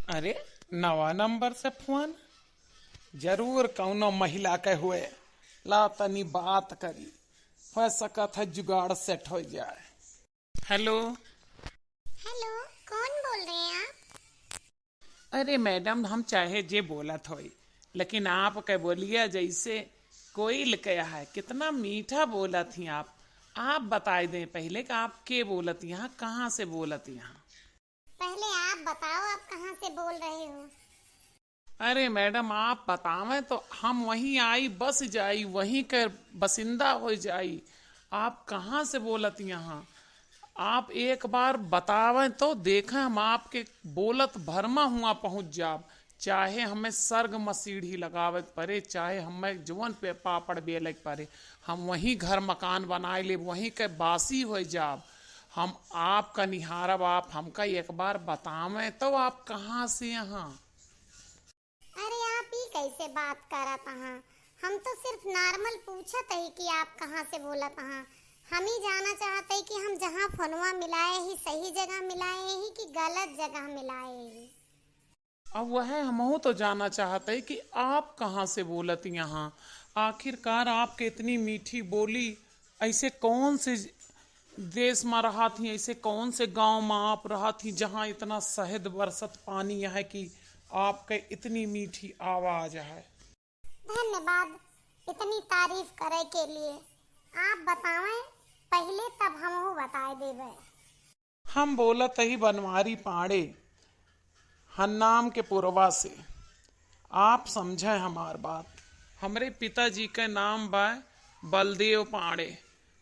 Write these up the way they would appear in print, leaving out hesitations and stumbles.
अरे नवा नंबर से फोन जरूर कौनो महिला के हुए ला तनी बात करी हो सकत है जुगाड़ सेट हो जाए। हेलो। हेलो, कौन बोल रहे हैं आप? अरे मैडम हम चाहे जे बोलत होई लेकिन आप के बोलिए जैसे कोई कया है कितना मीठा बोलत ही आप बताए दें पहले कि आप के बोलत यहाँ कहाँ से बोलत यहाँ। पहले आप बताओ, आप कहाँ से बोल रहे हो? अरे मैडम आप बतावें तो हम वहीं आई बस जाई वहीं के बसिंदा हो जाई। आप कहाँ से बोलत यहाँ आप एक बार बतावें तो देखें हम आपके बोलत भरमा हुआ पहुँच जाब। चाहे हमें सर्ग मसीढ़ी लगावे पड़े चाहे हमें जवन पे पापड़ बेले पड़े हम वहीं घर मकान बनाए ले वहीं के बासी हो जाब। हम आपका निहारब आप हमका एक बार बतावें तो आप कहाँ से यहाँ। अरे आप ही कैसे बात करत हैं? हम तो सिर्फ नॉर्मल पूछत है कि आप कहाँ से बोलत हैं। हम ही जाना चाहते हैं कि हम जहाँ फोनवा मिलाए ही सही जगह मिलाए ही कि गलत जगह मिलाए ही। अब वह हमहू तो जाना चाहते हैं कि आप कहाँ से बोलत यहाँ। आखिरकार आपके इतनी मीठी बोली ऐसे कौन से देश में रहा थी ऐसे कौन से गांव में आप रहा थी जहाँ इतना शहद बरसत पानी है कि आपके इतनी मीठी आवाज है। धन्यवाद इतनी तारीफ करे के लिए। आप बतावें पहले तब हमहू बताए देवे। हम बोलत ही बनवारी पाड़े हन्नाम के पुरवा से। आप समझे हमार बात। हमरे पिताजी के नाम बा बलदेव पाड़े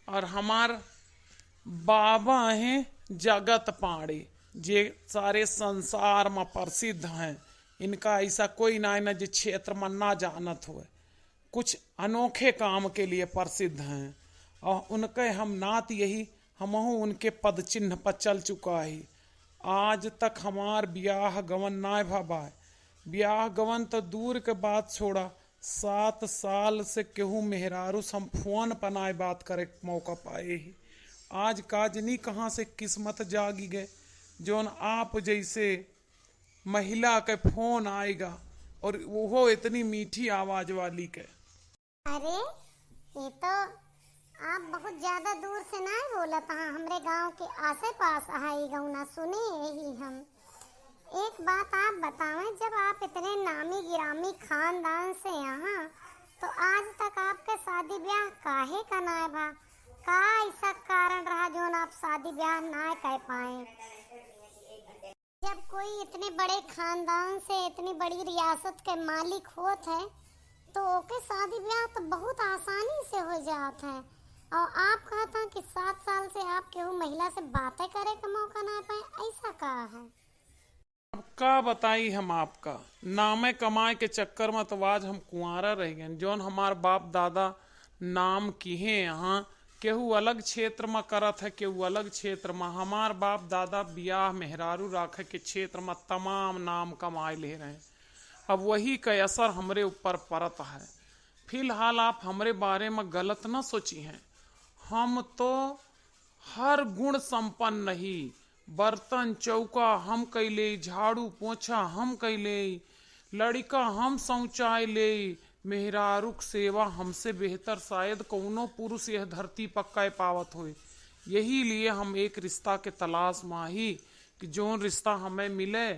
और हमार बाबा हैं जगत पाड़े जे सारे संसार में प्रसिद्ध हैं। इनका ऐसा कोई ना न जो क्षेत्र में ना जानत हो। कुछ अनोखे काम के लिए प्रसिद्ध हैं और उनके हम नात यही हमहू उनके पद चिन्ह पर चल चुका है। आज तक हमार ब्याह गवन ना भबा। ब्याह गवन तो दूर के बात छोड़ा 7 साल से केहू मेहरारू हम फोन पनाए बात करे मौका पाए ही। आज काजनी कहाँ से किस्मत जागी गए जोन आप जैसे महिला के फोन आएगा और वो इतनी मीठी आवाज वाली के। अरे ये तो आप बहुत ज्यादा दूर से ना बोलत हैं। हमरे गांव के आसे पास आई गौना सुने ही हम। एक बात आप बतावें, जब आप इतने नामी गिरामी खानदान से यहाँ तो आज तक आपके शादी ब्याह काहे का ना भा? का ऐसा कारण रहा जो आप शादी ब्याह ना कर पाए? जब कोई इतने बड़े खानदान से इतनी बड़ी रियासत के मालिक होत है तो ओके शादी ब्याह तो बहुत आसानी से हो जात है। और आप कहता कि 7 साल से आप केहू महिला से बातें करे का मौका ना पाए, ऐसा कहा है? अब का बताई हम आपका नामे कमाए के चक्कर में तो आज हम कुंवारा रह गए। जोन हमार बाप दादा नाम किहे यहाँ केहू अलग क्षेत्र में करत है केहू अलग क्षेत्र में। हमार बाप दादा ब्याह मेहरारू राखे के क्षेत्र में तमाम नाम कमाए ले रहे हैं। अब वही का असर हमरे ऊपर पड़त है। फिलहाल आप हमरे बारे में गलत ना सोची हैं। हम तो हर गुण संपन्न नहीं। बर्तन चौका हम कैले, झाड़ू पोछा हम कैले, लड़का हम शौचाए ले, मेहरारूक सेवा हमसे बेहतर शायद कौनो पुरुष यह धरती पर कै पावत होए। यही लिए हम एक रिश्ता के तलाश में ही कि जोन रिश्ता हमें मिले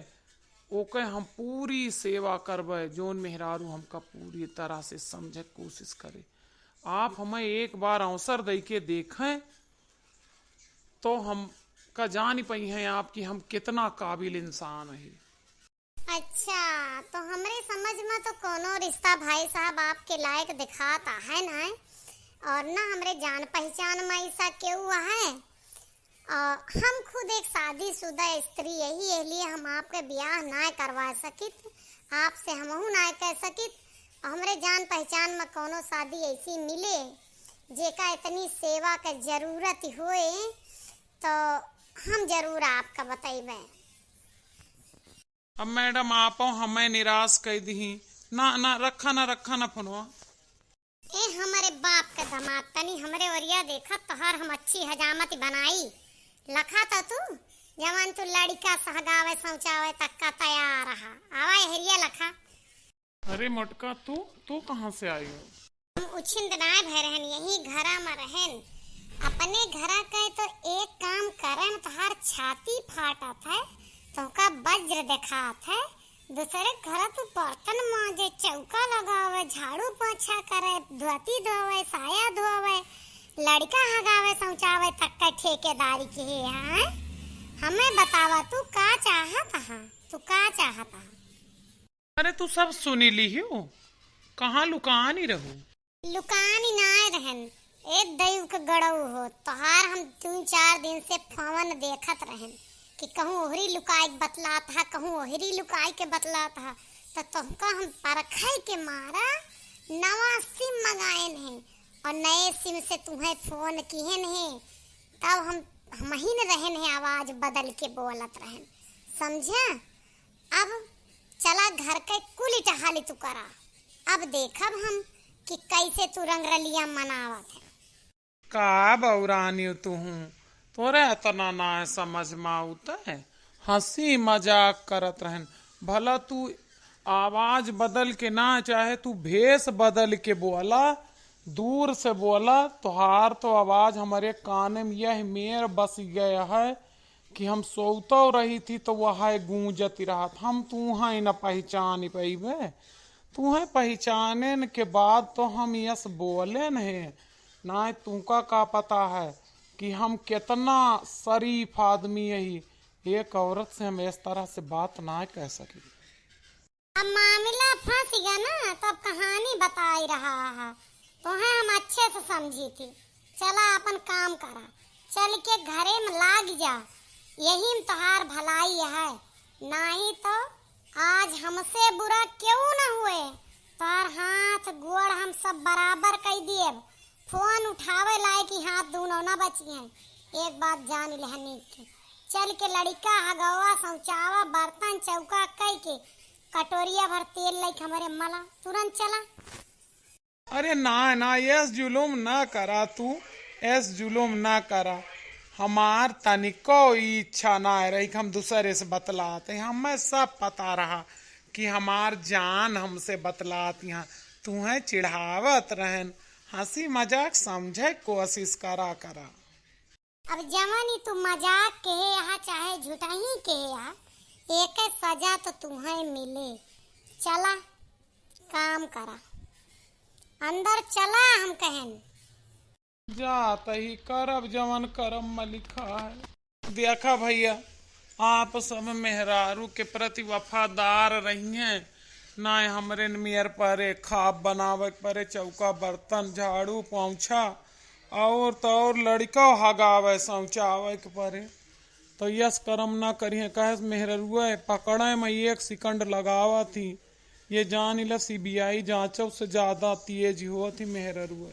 ओके हम पूरी सेवा करबे। जोन मेहरारू हमका पूरी तरह से समझे कोशिश करे। आप हमें एक बार अवसर दे के देखें तो हम का जान ही पाई हैं आप कि हम कितना काबिल इंसान है। अच्छा, तो हमरे समझ में तो कोनो रिश्ता भाई साहब आपके लायक दिखाता है ना? और ना हमरे जान पहचान में ऐसा क्यों है? और हम खुद एक शादीशुदा स्त्री यही लिए हम आपके ब्याह ना करवा सकित, आपसे हमहू ना कह सकित। हमरे जान पहचान में कोनो शादी ऐसी मिले जेका इतनी सेवा का जरूरत होए तो हम जरूर आपका बताइबे। अब मैडम आप हमें निराश कर दी ना रखा ना फोनवा। ए हमारे बाप का दामाद तनी हमरे ओरिया देखा तोहर हम अच्छी हजामत बनाई लखा था तू जवान तू लड़का सहगावे शौचावे तक का तैयार रहा। अरे मोटका, तू कहाँ से आई हो? हम उछिंद नाय भय रहन, यही घरा में रहन। अपने घरा के तो एक काम करन तो हर छाती फाटत है, तो का वज्र दिखात है। दूसरे घर तो बर्तन मांजे, चौका लगावे, झाड़ू पोछा करे, धोती धोवे, साया धोवे, लड़का हगावे, समझावे तक का ठेकेदारी के है। हमें बतावा तू का चाहत है, तू का चाहत है? अरे तू सब सुनी ली हो, कहाँ लुका नहीं रहू? लुकानी नाय रहन, एक दैव के गड़ऊ हो। तोहार हम 3-4 दिन से फोन देखत रहन कि कहूँ ओहरी लुकाई बतलात है, कहूँ ओहरी लुकाई के बतलात है। तो तुमको हम परखाई के मारा नवा सिम मंगाए हैं, और नए सिम से तुम्हें फोन किए हैं। तब हम ही न रहन है, आवाज बदल के बोलत रहन, समझा? अब चला घर के कुल टहाली तू करा। अब देखब हम कि कैसे तू रंगरलिया मनावत है। का बौरानी तू हूँ, तोरे इतना ना समझ में आता है। हंसी मजाक करत रहन, भला तू आवाज बदल के ना चाहे तू भेष बदल के बोला, दूर से बोला। तुहार तो आवाज हमारे कान में यह मेर बस गया है कि हम सोतो रही थी तो वह गूंजती रहा। हम तूहा न पहचान पैबे, तुम्हें पहचाने के बाद तो हम यस बोले नहीं ना। तुमका का पता है कि हम कितना शरीफ आदमी यही, एक औरत से हम इस तरह से बात ना कह सके। अब मामला फंस गया ना, तब कहानी बताई रहा है तो हम अच्छे से समझी थी। चला अपन काम करा, चल के घरे में लाग जा, यही में तोहार भलाई है। नहीं तो आज हमसे बुरा क्यों न हुए, तार हाथ गोड़ हम सब बराबर कर दिए। फोन उठावे लाए कि हाथ दोनों न बचिए। एक बात जान लेहनी की, चल के लड़का हगवा, शौचावा, बर्तन चौका कई के कटोरिया भर तेल लाइक हमारे मला, तुरंत चला। अरे ना ऐस जुलूम ना करा, तू ऐस जुलूम ना करा। हमार तनिको इच्छा ना रही कि हम दूसरे से बतलाते। हमें सब पता रहा कि हमार जान हमसे बतलाती हैं, तुम्हें चिढ़ावत रहन। हंसी मजाक समझे कोशिश करा। अब जवानी तू मजाक के यहाँ चाहे झूठा ही के यहाँ, एक सजा तो तुम्हें मिले। चला काम करा, अंदर चला, हम कहन जात ही करब जवन करम में लिखा है। देखा भैया, आप सब मेहरारू के प्रति वफादार रही हैं ना। हमरे मेयर परे खाब बनावे परे, चौका बर्तन झाड़ू पोंछा और तो और लड़का हगावे शौचावे के परे, तो यस कर्म ना करिए। कहे मेहरुआ पकड़े में 1 सेकंड लगावा थी, ये जान ला CBI जांचो से ज्यादा तेज हुआ थी मेहरुआ।